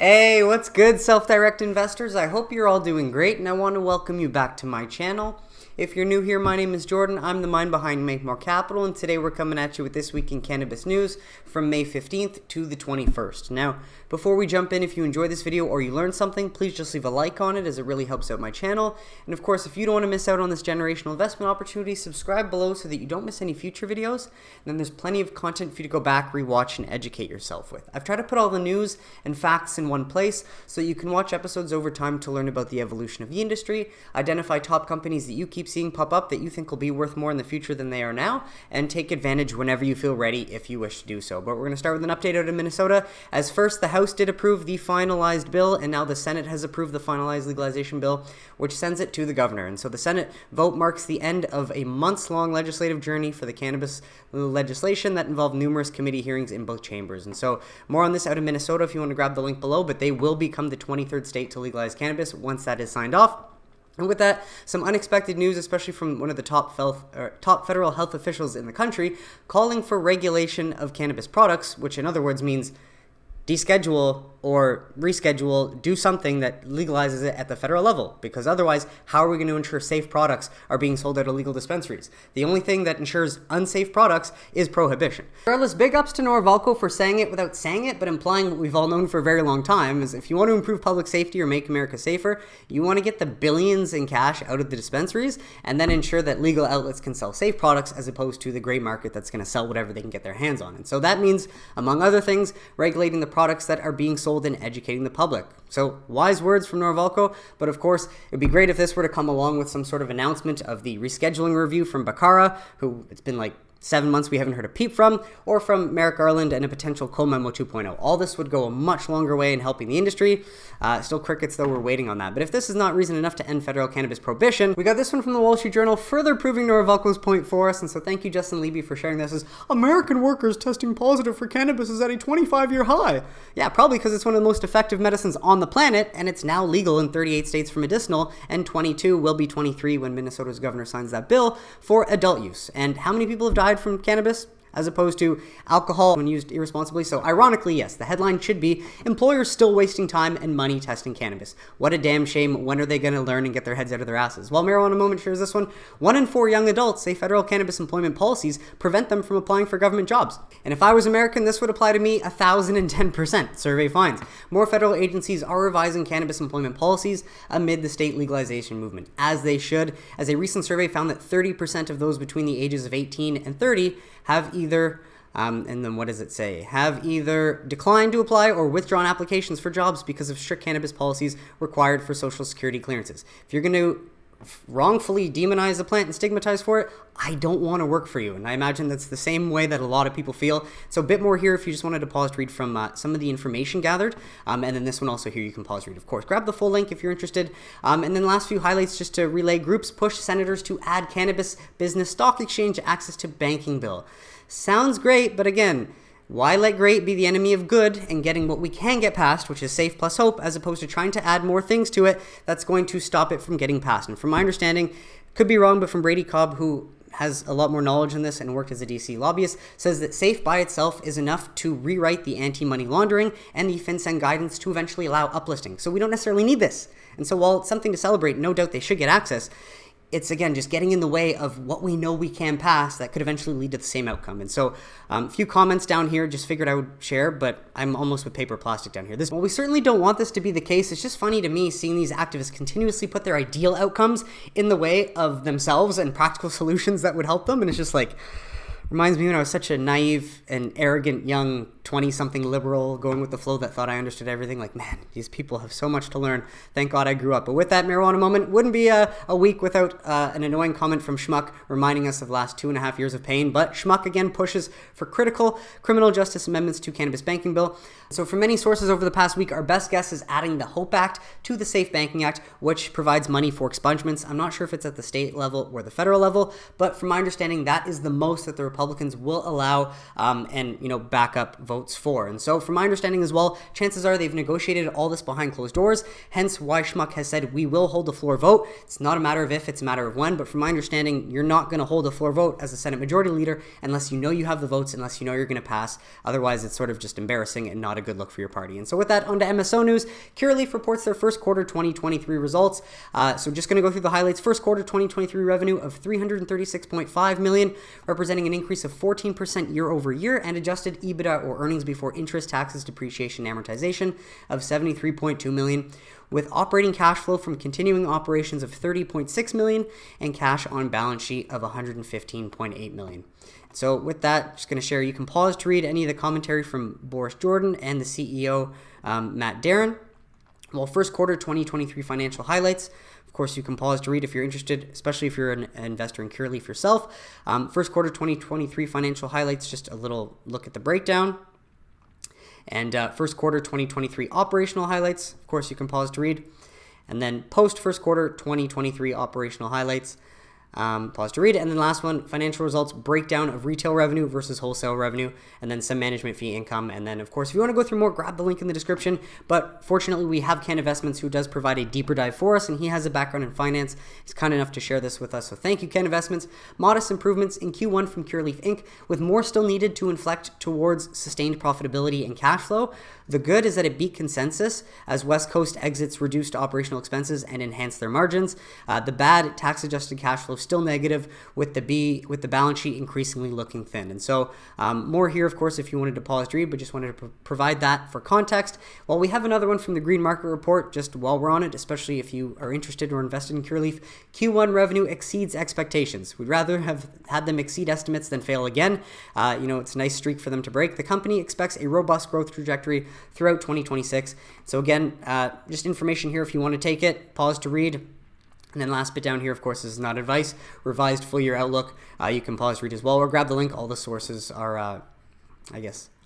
Hey, what's good, self-direct investors? I hope you're all doing great, and I want to welcome you back to my channel. If you're new here, my name is Jordan. I'm the mind behind Make More Capital, and today we're coming at you with This Week in Cannabis News from May 15th to the 21st. Now, before we jump in, if you enjoy this video or you learned something, please just leave a like on it as it really helps out my channel. And of course, if you don't want to miss out on this generational investment opportunity, subscribe below so that you don't miss any future videos. And then there's plenty of content for you to go back, rewatch, and educate yourself with. I've tried to put all the news and facts in one place so that you can watch episodes over time to learn about the evolution of the industry, identify top companies that you keep seeing pop up that you think will be worth more in the future than they are now, and take advantage whenever you feel ready if you wish to do so. But we're going to start with an update out of Minnesota. As first, the House did approve the finalized bill, and now the Senate has approved the finalized legalization bill, which sends it to the governor. And so the Senate vote marks the end of a months-long legislative journey for the cannabis legislation that involved numerous committee hearings in both chambers. And so more on this out of Minnesota if you want to grab the link below, but they will become the 23rd state to legalize cannabis once that is signed off. And with that, some unexpected news, especially from one of the top federal health officials in the country, calling for regulation of cannabis products, which in other words means deschedule or reschedule, do something that legalizes it at the federal level, because otherwise, how are we going to ensure safe products are being sold at illegal dispensaries? The only thing that ensures unsafe products is prohibition. Regardless, big ups to Norvalco for saying it without saying it, but implying what we've all known for a very long time is if you want to improve public safety or make America safer, you want to get the billions in cash out of the dispensaries and then ensure that legal outlets can sell safe products as opposed to the gray market that's going to sell whatever they can get their hands on. And so that means, among other things, regulating the products that are being sold and educating the public. So wise words from Norvalco, but of course, it would be great if this were to come along with some sort of announcement of the rescheduling review from Bacara, who it's been like 7 months we haven't heard a peep from, or from Merrick Garland and a potential co-memo 2.0. All this would go a much longer way in helping the industry. Still crickets, though, we're waiting on that. But if this is not reason enough to end federal cannabis prohibition, we got this one from the Wall Street Journal, further proving Norvalco's point for us. And so thank you, Justin Levy, for sharing this as American workers testing positive for cannabis is at a 25-year high. Yeah, probably because it's one of the most effective medicines on the planet, and it's now legal in 38 states for medicinal, and 22 will be 23 when Minnesota's governor signs that bill for adult use. And how many people have died from cannabis as opposed to alcohol when used irresponsibly? So ironically, yes, the headline should be employers still wasting time and money testing cannabis. What a damn shame. When are they going to learn and get their heads out of their asses? Well, Marijuana Moment shares this one. 1 in 4 young adults say federal cannabis employment policies prevent them from applying for government jobs. And if I was American, this would apply to me 1,010%. Survey finds more federal agencies are revising cannabis employment policies amid the state legalization movement, as they should, as a recent survey found that 30% of those between the ages of 18 and 30 have either, and then what does it say? Have either declined to apply or withdrawn applications for jobs because of strict cannabis policies required for Social Security clearances. If you're going to wrongfully demonize the plant and stigmatize for it, I don't want to work for you. And I imagine that's the same way that a lot of people feel. So a bit more here if you just wanted to pause to read from some of the information gathered. And then this one also here you can pause read, of course. Grab the full link if you're interested. And then last few highlights just to relay: groups push senators to add cannabis business stock exchange access to banking bill. Sounds great, but again, why let great be the enemy of good and getting what we can get past, which is safe plus hope, as opposed to trying to add more things to it that's going to stop it from getting passed? And from my understanding, could be wrong, but from Brady Cobb, who has a lot more knowledge in this and worked as a DC lobbyist, says that SAFE by itself is enough to rewrite the anti-money laundering and the FinCEN guidance to eventually allow uplisting. So we don't necessarily need this. And so while it's something to celebrate, no doubt they should get access, it's, again, just getting in the way of what we know we can pass that could eventually lead to the same outcome. And so a few comments down here, just figured I would share, but I'm almost with paper plastic down here. While we certainly don't want this to be the case, it's just funny to me seeing these activists continuously put their ideal outcomes in the way of themselves and practical solutions that would help them. And it's just like, reminds me when I was such a naive and arrogant young 20-something liberal going with the flow that thought I understood everything. Like, man, these people have so much to learn. Thank God I grew up. But with that Marijuana Moment, wouldn't be a week without an annoying comment from Schmuck reminding us of the last 2.5 years of pain. But Schmuck again pushes for critical criminal justice amendments to cannabis banking bill. So from many sources over the past week, our best guess is adding the HOPE Act to the Safe Banking Act, which provides money for expungements. I'm not sure if it's at the state level or the federal level, but from my understanding, that is the most that the Republicans Republicans will allow and back up votes for. And so from my understanding as well, chances are they've negotiated all this behind closed doors, hence why Schmuck has said we will hold a floor vote. It's not a matter of if, it's a matter of when, but from my understanding, you're not going to hold a floor vote as a Senate Majority Leader unless you know you have the votes, unless you know you're going to pass. Otherwise, it's sort of just embarrassing and not a good look for your party. And so with that, on to MSO news. Curaleaf reports their first quarter 2023 results. So just going to go through the highlights. First quarter 2023 revenue of $336.5 million, representing an increase of 14% year over year, and adjusted EBITDA, or earnings before interest, taxes, depreciation, and amortization, of $73.2 million, with operating cash flow from continuing operations of $30.6 million and cash on balance sheet of $115.8 million. So with that, just going to share, you can pause to read any of the commentary from Boris Jordan and the CEO, Matt Darren. Well, first quarter 2023 financial highlights. Of course, you can pause to read if you're interested, especially if you're an investor in Curaleaf yourself. First quarter 2023 financial highlights, just a little look at the breakdown. And first quarter 2023 operational highlights. Of course, you can pause to read. And then post first quarter 2023 operational highlights. Pause to read. And then last one, financial results, breakdown of retail revenue versus wholesale revenue, and then some management fee income. And then, of course, if you want to go through more, grab the link in the description. But fortunately, we have Cannavestments, who does provide a deeper dive for us, and he has a background in finance. He's kind enough to share this with us. So thank you, Cannavestments. Modest improvements in Q1 from Curaleaf Inc., with more still needed to inflect towards sustained profitability and cash flow. The good is that it beat consensus as West Coast exits reduced operational expenses and enhanced their margins. The bad, tax-adjusted cash flow still negative, with the balance sheet increasingly looking thin. And so more here, of course, if you wanted to pause to read, but just wanted to provide that for context. Well, we have another one from the Green Market Report, just while we're on it, especially if you are interested or invested in Curaleaf. Q1 revenue exceeds expectations. We'd rather have had them exceed estimates than fail again. It's a nice streak for them to break. The company expects a robust growth trajectory throughout 2026. So again, just information here if you want to take it. Pause to read. And then last bit down here, of course, is not advice. Revised full year outlook. You can pause to read as well, or grab the link. All the sources are,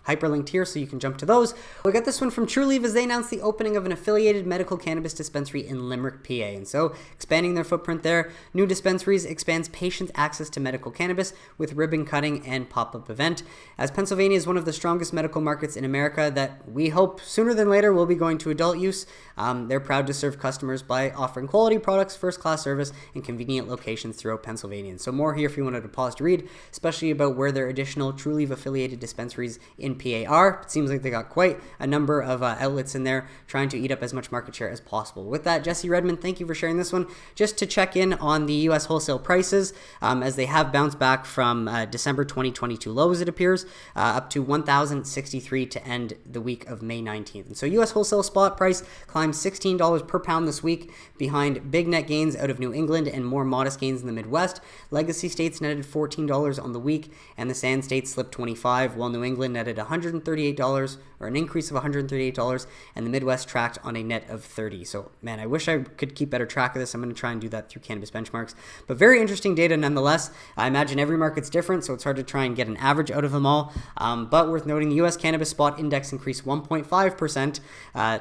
hyperlinked here, so you can jump to those. We got this one from Trulieve as they announced the opening of an affiliated medical cannabis dispensary in Limerick, PA. And so expanding their footprint there. New Dispensaries expands patient access to medical cannabis with ribbon cutting and pop-up event. As Pennsylvania is one of the strongest medical markets in America that we hope sooner than later will be going to adult use, they're proud to serve customers by offering quality products, first-class service, and convenient locations throughout Pennsylvania. And so more here if you wanted to pause to read, especially about where their additional Trulieve affiliated dispensaries in PAR. It seems like they got quite a number of outlets in there trying to eat up as much market share as possible. With that, Jesse Redmond, thank you for sharing this one. Just to check in on the U.S. wholesale prices, as they have bounced back from December 2022 lows, it appears, up to $1,063 to end the week of May 19th. And so U.S. wholesale spot price climbed $16 per pound this week, behind big net gains out of New England and more modest gains in the Midwest. Legacy states netted $14 on the week, and the Sand states slipped $25, while New England netted $138, or an increase of $138, and the Midwest tracked on a net of $30. So, man, I wish I could keep better track of this. I'm going to try and do that through Cannabis Benchmarks. But very interesting data nonetheless. I imagine every market's different, so it's hard to try and get an average out of them all. But worth noting, the U.S. Cannabis Spot Index increased 1.5%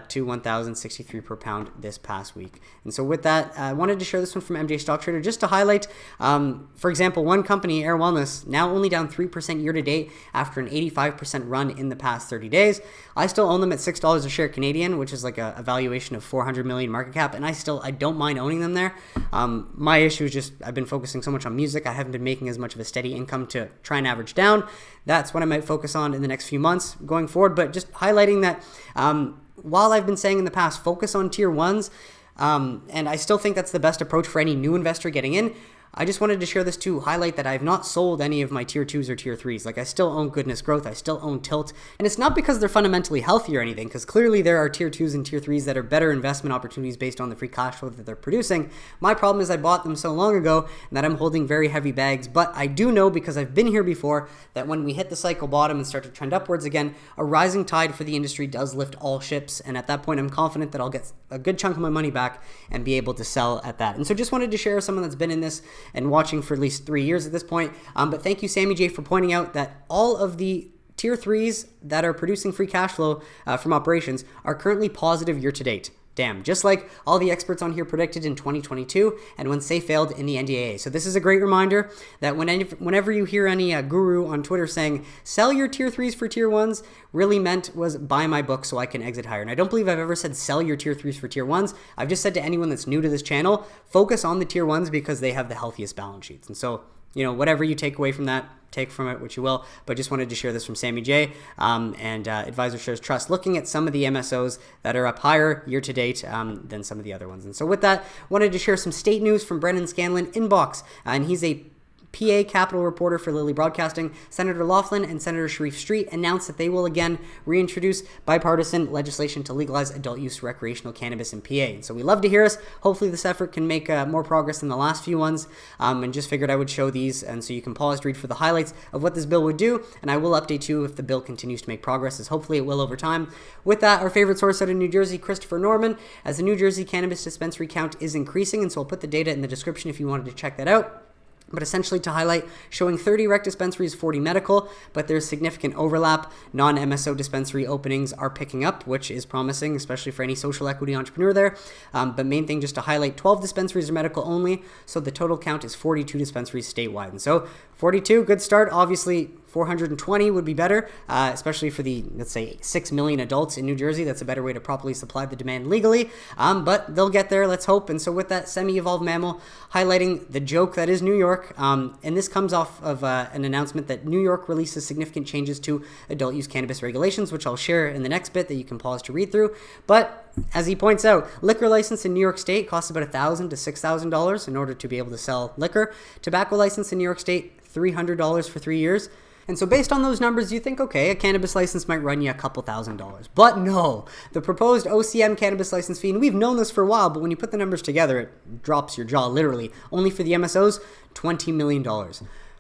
to $1,063 per pound this past week. And so with that, I wanted to share this one from MJ Stock Trader just to highlight, for example, one company, Air Wellness, now only down 3% year to date after an 85% run in the past 30 days. I still own them at $6 a share Canadian, which is like a valuation of $400 million market cap, and I don't mind owning them there. My issue is just I've been focusing so much on music. I haven't been making as much of a steady income to try and average down. That's what I might focus on in the next few months going forward. But just highlighting that while I've been saying in the past, focus on tier ones, and I still think that's the best approach for any new investor getting in. I just wanted to share this to highlight that I've not sold any of my tier 2s or tier 3s. Like, I still own Goodness Growth, I still own Tilt, and it's not because they're fundamentally healthy or anything, because clearly there are tier 2s and tier 3s that are better investment opportunities based on the free cash flow that they're producing. My problem is I bought them so long ago and that I'm holding very heavy bags, but I do know, because I've been here before, that when we hit the cycle bottom and start to trend upwards again, a rising tide for the industry does lift all ships, and at that point I'm confident that I'll get a good chunk of my money back and be able to sell at that. And so just wanted to share someone that's been in this and watching for at least 3 years at this point. But thank you, Sammy J, for pointing out that all of the tier 3s that are producing free cash flow from operations are currently positive year to date. Damn, just like all the experts on here predicted in 2022 and when Safe failed in the NDAA. So this is a great reminder that whenever you hear any guru on Twitter saying, sell your tier 3s for tier 1s, really meant was buy my book so I can exit higher. And I don't believe I've ever said sell your tier 3s for tier 1s. I've just said to anyone that's new to this channel, focus on the tier 1s because they have the healthiest balance sheets. And so, whatever you take away from that, take from it what you will, but just wanted to share this from Sammy J. Advisor Shares Trust, looking at some of the MSOs that are up higher year to date than some of the other ones. And so with that, wanted to share some state news from Brendan Scanlon Inbox, and he's a PA Capital reporter for Lilly Broadcasting. Senator Laughlin and Senator Sharif Street announced that they will again reintroduce bipartisan legislation to legalize adult use recreational cannabis in PA. And so we love to hear us. Hopefully this effort can make more progress than the last few ones, and just figured I would show these, and so you can pause to read for the highlights of what this bill would do, and I will update you if the bill continues to make progress, as hopefully it will over time. With that, our favorite source out of New Jersey, Christopher Norman, as the New Jersey cannabis dispensary count is increasing, and so I'll put the data in the description if you wanted to check that out. But essentially to highlight, showing 30 rec dispensaries, 40 medical, but there's significant overlap. Non-MSO dispensary openings are picking up, which is promising, especially for any social equity entrepreneur there. But main thing just to highlight, 12 dispensaries are medical only, so the total count is 42 dispensaries statewide. And so 42, good start. Obviously, 420 would be better, especially for the, let's say, 6 million adults in New Jersey. That's a better way to properly supply the demand legally, but they'll get there, let's hope. And so with that, semi-evolved mammal, highlighting the joke that is New York, and this comes off of an announcement that New York releases significant changes to adult use cannabis regulations, which I'll share in the next bit that you can pause to read through. But as he points out, liquor license in New York State costs about $1,000 to $6,000 in order to be able to sell liquor. Tobacco license in New York State, $300 for 3 years. And so based on those numbers, you think, okay, a cannabis license might run you a couple $1,000s. But no, the proposed OCM cannabis license fee, and we've known this for a while, but when you put the numbers together, it drops your jaw, literally. Only for the MSOs, $20 million.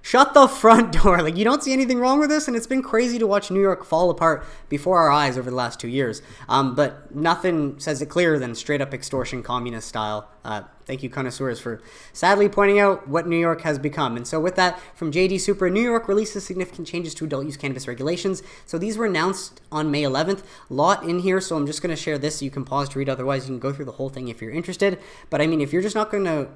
Shut the front door. Like, you don't see anything wrong with this, and it's been crazy to watch New York fall apart before our eyes over the last 2 years. But nothing says it clearer than straight up extortion, communist style. Thank you, connoisseurs, for sadly pointing out what New York has become. And so with that, from JD Super, New York releases significant changes to adult use cannabis regulations. So these were announced on May 11th. Lot in here, so I'm just going to share this so you can pause to read. Otherwise, you can go through the whole thing if you're interested. But I mean, if you're just not going to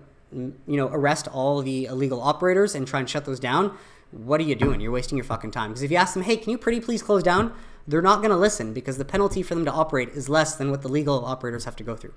arrest all the illegal operators and try and shut those down, what are you doing? You're wasting your fucking time. Because if you ask them, hey, can you pretty please close down? They're not going to listen because the penalty for them to operate is less than what the legal operators have to go through.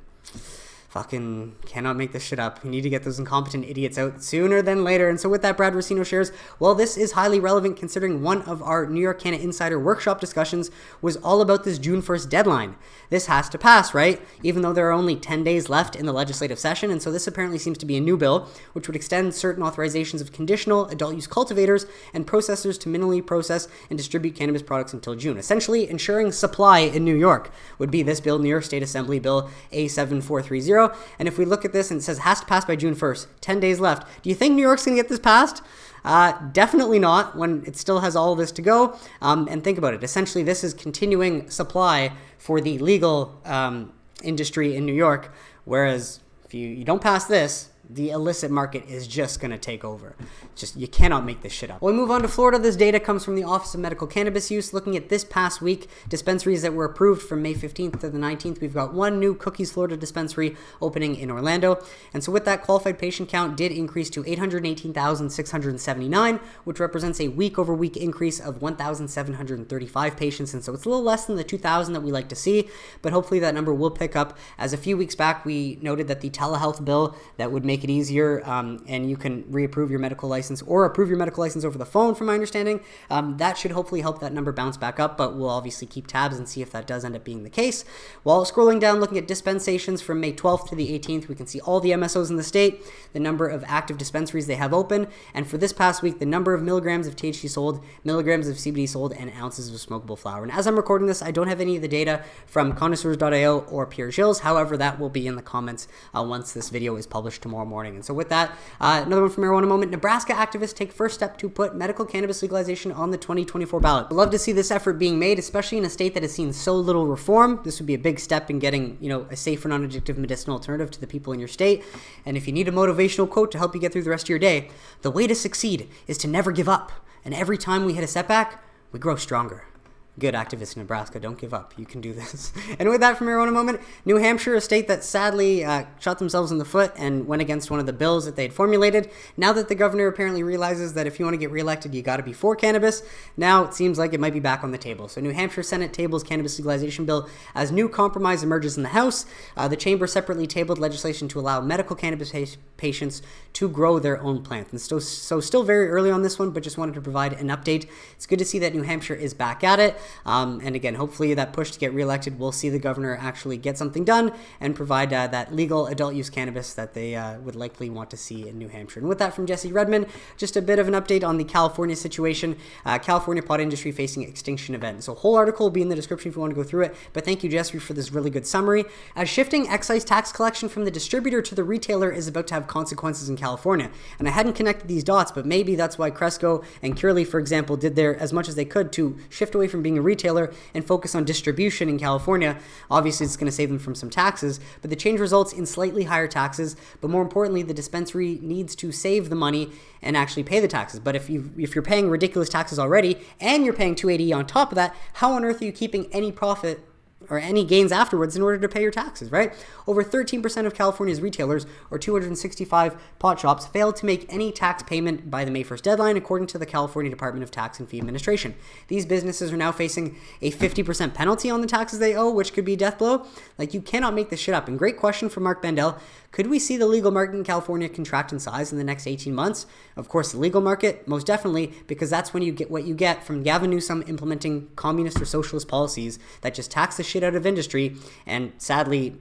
Fucking cannot make this shit up. We need to get those incompetent idiots out sooner than later. And so with that, Brad Racino shares, well, this is highly relevant considering one of our New York Canna Insider workshop discussions was all about this June 1st deadline. This has to pass, right? Even though there are only 10 days left in the legislative session. And so this apparently seems to be a new bill, which would extend certain authorizations of conditional adult use cultivators and processors to minimally process and distribute cannabis products until June. Essentially, ensuring supply in New York would be this bill, New York State Assembly Bill A7430. And if we look at this and it says has to pass by June 1st, 10 days left. Do you think New York's going to get this passed? Definitely not when it still has all of this to go. And think about it. Essentially, this is continuing supply for the legal industry in New York. Whereas if you don't pass this, the illicit market is just going to take over. Just, you cannot make this shit up. When we move on to Florida, this data comes from the Office of Medical Cannabis Use. Looking at this past week, dispensaries that were approved from May 15th to the 19th, we've got one new Cookies, Florida dispensary opening in Orlando. And so with that, qualified patient count did increase to 818,679, which represents a week-over-week increase of 1,735 patients. And so it's a little less than the 2,000 that we like to see, but hopefully that number will pick up. As a few weeks back, we noted that the telehealth bill that would make it easier, and you can reapprove your medical license or approve your medical license over the phone, from my understanding. That should hopefully help that number bounce back up, but we'll obviously keep tabs and see if that does end up being the case. While scrolling down, looking at dispensations from May 12th to the 18th, we can see all the MSOs in the state, the number of active dispensaries they have open, and for this past week, the number of milligrams of THC sold, milligrams of CBD sold, and ounces of smokable flower. And as I'm recording this, I don't have any of the data from connoisseurs.io or Pierre Gilles. However, that will be in the comments once this video is published tomorrow morning. And so with that, another one from Marijuana Moment. Nebraska activists take first step to put medical cannabis legalization on the 2024 ballot. I'd love to see this effort being made, especially in a state that has seen so little reform. This would be a big step in getting, a safer, non-addictive medicinal alternative to the people in your state. And if you need a motivational quote to help you get through the rest of your day, the way to succeed is to never give up. And every time we hit a setback, we grow stronger. Good activists in Nebraska, don't give up. You can do this. And with that from Marijuana Moment, New Hampshire, a state that sadly shot themselves in the foot and went against one of the bills that they had formulated. Now that the governor apparently realizes that if you want to get reelected, you got to be for cannabis, now it seems like it might be back on the table. So New Hampshire Senate tables cannabis legalization bill as new compromise emerges in the House. The chamber separately tabled legislation to allow medical cannabis patients to grow their own plants. And so still very early on this one, but just wanted to provide an update. It's good to see that New Hampshire is back at it. And again, hopefully that push to get reelected, we'll see the governor actually get something done and provide that legal adult use cannabis that they would likely want to see in New Hampshire. And with that from Jesse Redmond, just a bit of an update on the California situation. California pot industry facing extinction event. So whole article will be in the description if you want to go through it. But thank you, Jesse, for this really good summary. As shifting excise tax collection from the distributor to the retailer is about to have consequences in California. And I hadn't connected these dots, but maybe that's why Cresco and Curaleaf, for example, did their as much as they could to shift away from being a retailer and focus on distribution in California. Obviously, it's going to save them from some taxes, but the change results in slightly higher taxes. But more importantly, the dispensary needs to save the money and actually pay the taxes. But if you're paying ridiculous taxes already and you're paying $280 on top of that, how on earth are you keeping any profit or any gains afterwards in order to pay your taxes, right? Over 13% of California's retailers, or 265 pot shops, failed to make any tax payment by the May 1st deadline, according to the California Department of Tax and Fee Administration. These businesses are now facing a 50% penalty on the taxes they owe, which could be a death blow. Like, you cannot make this shit up. And great question from Mark Bandel. Could we see the legal market in California contract in size in the next 18 months? Of course, the legal market, most definitely, because that's when you get what you get from Gavin Newsom implementing communist or socialist policies that just tax the shit out of industry. And sadly,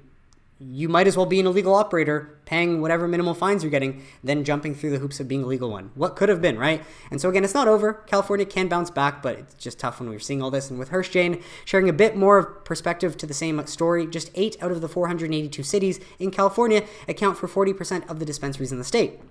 you might as well be an illegal operator paying whatever minimal fines you're getting than jumping through the hoops of being a legal one. What could have been, right? And so again, it's not over. California can bounce back, but it's just tough when we're seeing all this. And with Hirsch Jane sharing a bit more perspective to the same story, just 8 out of the 482 cities in California account for 40% of the dispensaries in the state.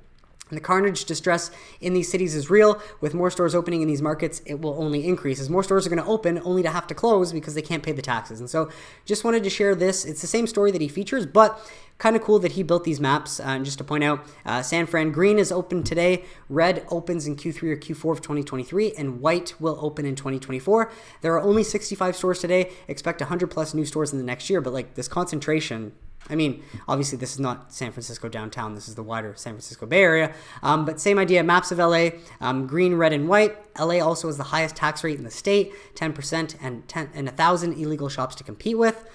And the carnage distress in these cities is real. With more stores opening in these markets, it will only increase as more stores are going to open only to have to close because they can't pay the taxes. And so just wanted to share this. It's the same story that he features, but kind of cool that he built these maps. And just to point out, San Fran green is open today. Red opens in Q3 or Q4 of 2023, and white will open in 2024. There are only 65 stores today. Expect 100 plus new stores in the next year, but like this concentration, I mean, obviously this is not San Francisco downtown. This is the wider San Francisco Bay Area. But same idea, maps of LA, green, red, and white. LA also has the highest tax rate in the state, 10% and 1,000 illegal shops to compete with.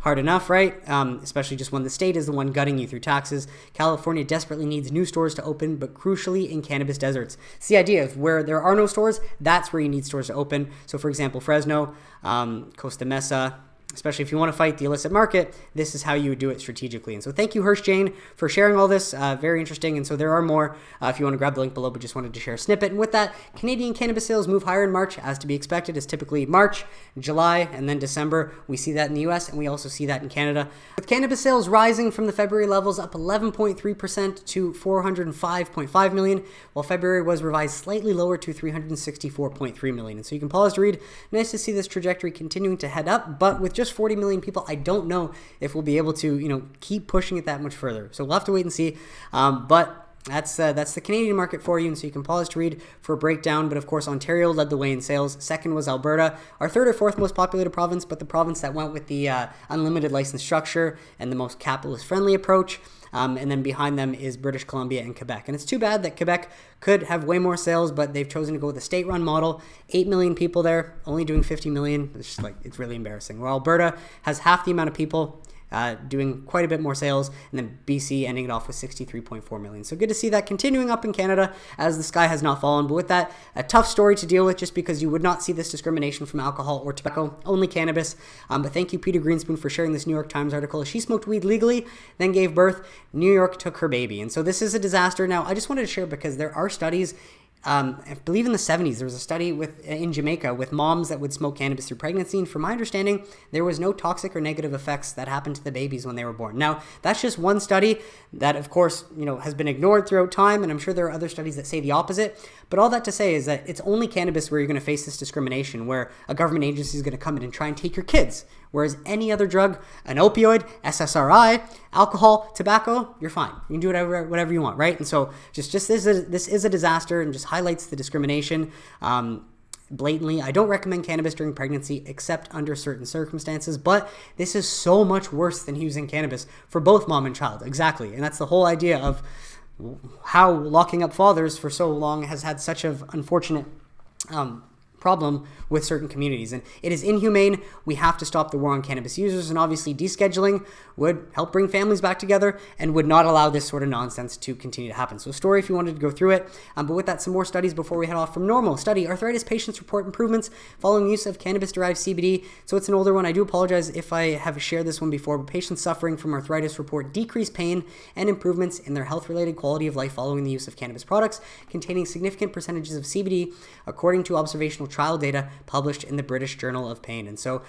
Hard enough, right? Especially just when the state is the one gutting you through taxes. California desperately needs new stores to open, but crucially in cannabis deserts. It's the idea of where there are no stores, that's where you need stores to open. So for example, Fresno, Costa Mesa, especially if you want to fight the illicit market, this is how you would do it strategically. And so thank you, Hirsch Jane, for sharing all this. Very interesting. And so there are more if you want to grab the link below, but just wanted to share a snippet. And with that, Canadian cannabis sales move higher in March, as to be expected. It's typically March, July, and then December. We see that in the US, and we also see that in Canada. With cannabis sales rising from the February levels, up 11.3% to 405.5 million, while February was revised slightly lower to 364.3 million. And so you can pause to read. Nice to see this trajectory continuing to head up, but with just 40 million people, I don't know if we'll be able to, keep pushing it that much further. So we'll have to wait and see. But that's the Canadian market for you, and so you can pause to read for a breakdown. But of course, Ontario led the way in sales. Second was Alberta, our third or fourth most populated province, but the province that went with the unlimited license structure and the most capitalist-friendly approach. And then behind them is British Columbia and Quebec. And it's too bad that Quebec could have way more sales, but they've chosen to go with a state-run model. 8 million people there, only doing 50 million. It's just it's really embarrassing. Where Alberta has half the amount of people, doing quite a bit more sales, and then BC ending it off with 63.4 million. So good to see that continuing up in Canada as the sky has not fallen. But with that, a tough story to deal with just because you would not see this discrimination from alcohol or tobacco, only cannabis. But thank you, Peter Greenspoon, for sharing this New York Times article. She smoked weed legally, then gave birth. New York took her baby. And so this is a disaster. Now, I just wanted to share because there are studies. I believe in the 70s, there was a study in Jamaica with moms that would smoke cannabis through pregnancy. And from my understanding, there was no toxic or negative effects that happened to the babies when they were born. Now, that's just one study that, of course, has been ignored throughout time. And I'm sure there are other studies that say the opposite. But all that to say is that it's only cannabis where you're going to face this discrimination, where a government agency is going to come in and try and take your kids. Whereas any other drug, an opioid, SSRI, alcohol, tobacco, you're fine. You can do whatever you want, right? And so just this is a disaster and just highlights the discrimination. blatantly, I don't recommend cannabis during pregnancy except under certain circumstances, but this is so much worse than using cannabis for both mom and child. Exactly. And that's the whole idea of how locking up fathers for so long has had such an unfortunate problem with certain communities. And it is inhumane. We have to stop the war on cannabis users, and obviously descheduling would help bring families back together and would not allow this sort of nonsense to continue to happen. So a story if you wanted to go through it. But with that, some more studies before we head off from NORML. Study, arthritis patients report improvements following use of cannabis-derived CBD. So it's an older one. I do apologize if I have shared this one before, but patients suffering from arthritis report decreased pain and improvements in their health-related quality of life following the use of cannabis products containing significant percentages of CBD, according to observational trial data published in the British Journal of Pain. And so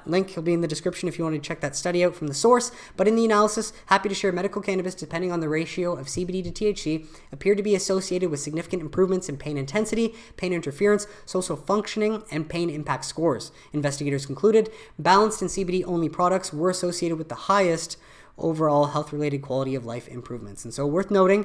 link will be in the description if you want to check that study out from the source. But in the analysis, happy to share medical cannabis, depending on the ratio of CBD to THC, appeared to be associated with significant improvements in pain intensity, pain interference, social functioning, and pain impact scores. Investigators concluded balanced and CBD-only products were associated with the highest overall health-related quality of life improvements. And so worth noting,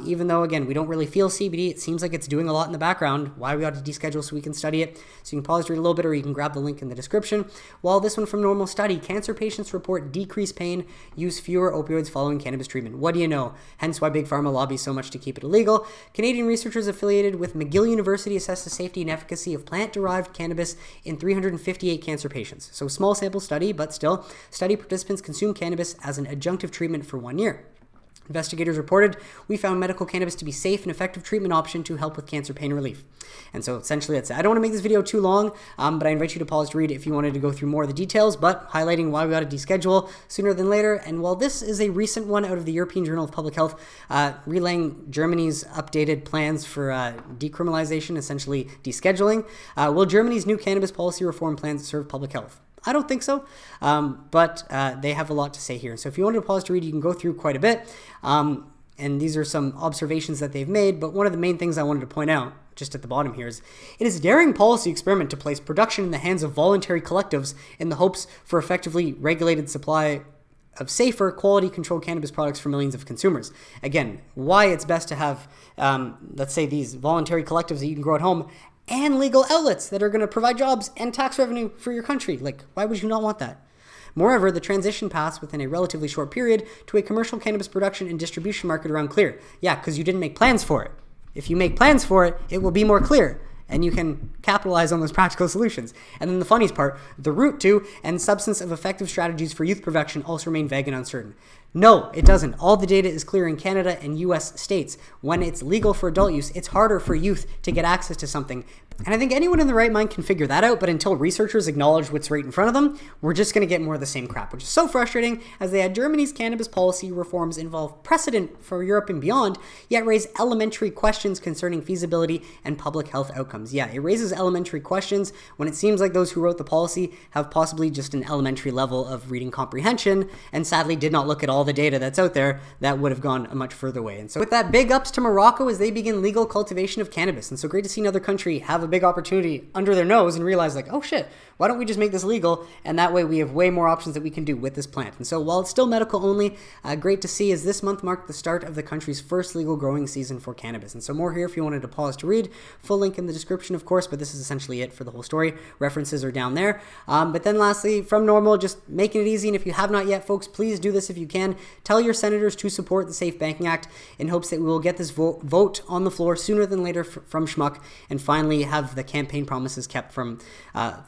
even though, again, we don't really feel CBD, it seems like it's doing a lot in the background, why we ought to deschedule so we can study it. So you can pause to read a little bit, or you can grab the link in the description. While this one from NORML study, cancer patients report decreased pain, use fewer opioids following cannabis treatment. What do you know? Hence why Big Pharma lobbies so much to keep it illegal. Canadian researchers affiliated with McGill University assessed the safety and efficacy of plant-derived cannabis in 358 cancer patients. So small sample study, but still, study participants consumed cannabis as an adjunctive treatment for 1 year. Investigators reported, we found medical cannabis to be safe and effective treatment option to help with cancer pain relief. And so essentially that's it. I don't want to make this video too long, but I invite you to pause to read it if you wanted to go through more of the details, but highlighting why we ought to deschedule sooner than later. And while this is a recent one out of the European Journal of Public Health, relaying Germany's updated plans for decriminalization, essentially descheduling, will Germany's new cannabis policy reform plans serve public health? I don't think so, but they have a lot to say here. So if you wanted to pause to read, you can go through quite a bit. And these are some observations that they've made. But one of the main things I wanted to point out, just at the bottom here, is it is a daring policy experiment to place production in the hands of voluntary collectives in the hopes for effectively regulated supply of safer, quality-controlled cannabis products for millions of consumers. Again, why it's best to have, let's say, these voluntary collectives that you can grow at home and legal outlets that are going to provide jobs and tax revenue for your country. Like, why would you not want that? Moreover, the transition paths within a relatively short period to a commercial cannabis production and distribution market are unclear. Yeah, because you didn't make plans for it. If you make plans for it, it will be more clear, and you can capitalize on those practical solutions. And then the funniest part, the route to and substance of effective strategies for youth prevention also remain vague and uncertain. No, it doesn't. All the data is clear in Canada and US states. When it's legal for adult use, it's harder for youth to get access to something. And I think anyone in the right mind can figure that out, but until researchers acknowledge what's right in front of them, we're just going to get more of the same crap, which is so frustrating as they had Germany's cannabis policy reforms involve precedent for Europe and beyond, yet raise elementary questions concerning feasibility and public health outcomes. Yeah, it raises elementary questions when it seems like those who wrote the policy have possibly just an elementary level of reading comprehension and sadly did not look at all the data that's out there that would have gone a much further way. And so with that, big ups to Morocco as they begin legal cultivation of cannabis. And so great to see another country have a big opportunity under their nose and realize like, oh shit, why don't we just make this legal? And that way we have way more options that we can do with this plant. And so while it's still medical only, great to see as this month marked the start of the country's first legal growing season for cannabis. And so more here if you wanted to pause to read. Full link in the description, of course, but this is essentially it for the whole story. References are down there. But then lastly, from NORML, just making it easy. And if you have not yet, folks, please do this if you can. Tell your senators to support the Safe Banking Act in hopes that we will get this vote on the floor sooner than later from Schmuck and finally have the campaign promises kept from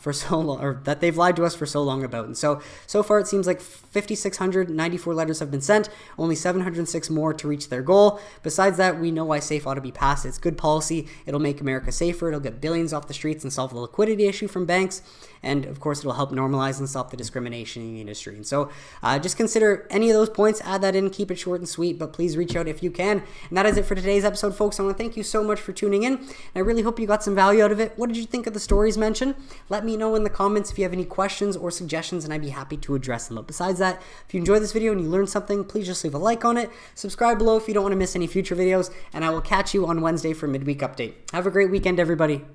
for so long, or that they've lied to us for so long about. And so far it seems like 5,694 letters have been sent, only 706 more to reach their goal. Besides that, we know why SAFE ought to be passed. It's good policy. It'll make America safer. It'll get billions off the streets and solve the liquidity issue from banks. And of course, it'll help normalize and stop the discrimination in the industry. And so just consider any of those points, add that in, keep it short and sweet, but please reach out if you can. And that is it for today's episode, folks. I want to thank you so much for tuning in. And I really hope you got some value out of it. What did you think of the stories mentioned? Let me know in the comments if you have any questions or suggestions, and I'd be happy to address them. But besides that, if you enjoyed this video and you learned something, please just leave a like on it. Subscribe below if you don't want to miss any future videos, and I will catch you on Wednesday for a midweek update. Have a great weekend, everybody.